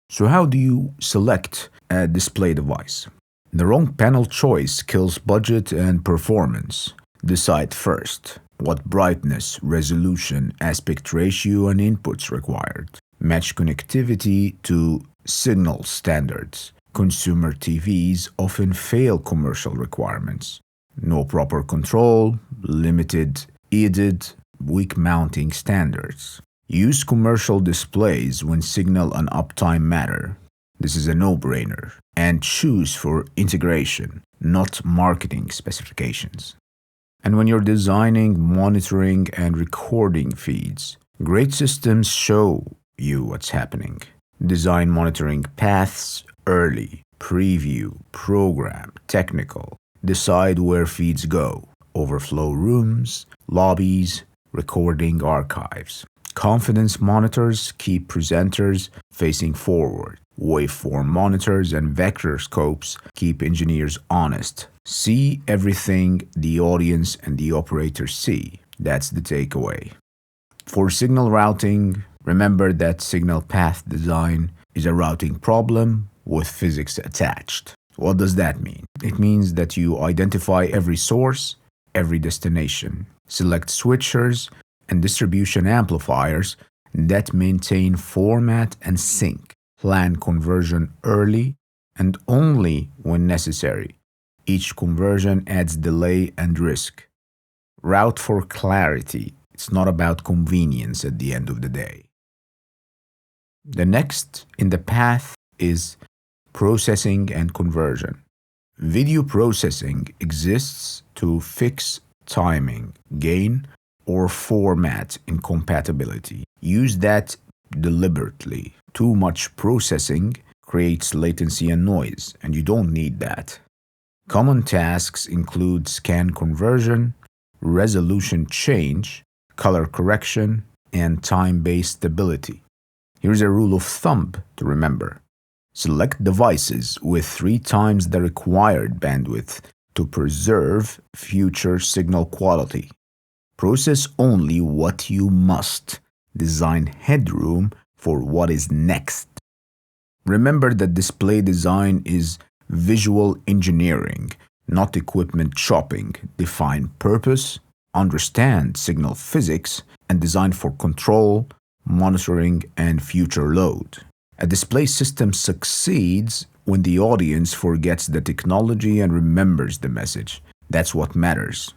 So how do you select a display device? The wrong panel choice kills budget and performance. Decide first what brightness, resolution, aspect ratio, and inputs required. Match connectivity to signal standards. Consumer TVs often fail commercial requirements. No proper control, limited EDID, weak mounting standards. Use commercial displays when signal and uptime matter. This is a no-brainer. And choose for integration, not marketing specifications. And when you're designing, monitoring, and recording feeds, great systems show you what's happening. Design monitoring paths early, preview, program, technical. Decide where feeds go, overflow rooms, lobbies, recording archives. Confidence monitors keep presenters facing forward. Waveform monitors and vector scopes keep engineers honest. See everything the audience and the operator see. That's the takeaway. For signal routing, remember that signal path design is a routing problem with physics attached. What does that mean? It means that you identify every source, every destination. Select switchers and distribution amplifiers that maintain format and sync. Plan conversion early and only when necessary. Each conversion adds delay and risk. Route for clarity. It's not about convenience at the end of the day. The next in the path is processing and conversion. Video processing exists to fix timing, gain, or format incompatibility. Use that deliberately. Too much processing creates latency and noise, and you don't need that. Common tasks include scan conversion, resolution change, color correction, and time-based stability. Here's a rule of thumb to remember. Select devices with 3 times the required bandwidth to preserve future signal quality. Process only what you must. Design headroom for what is next. Remember that display design is visual engineering, not equipment chopping. Define purpose, understand signal physics, and design for control, monitoring, and future load. A display system succeeds when the audience forgets the technology and remembers the message. That's what matters.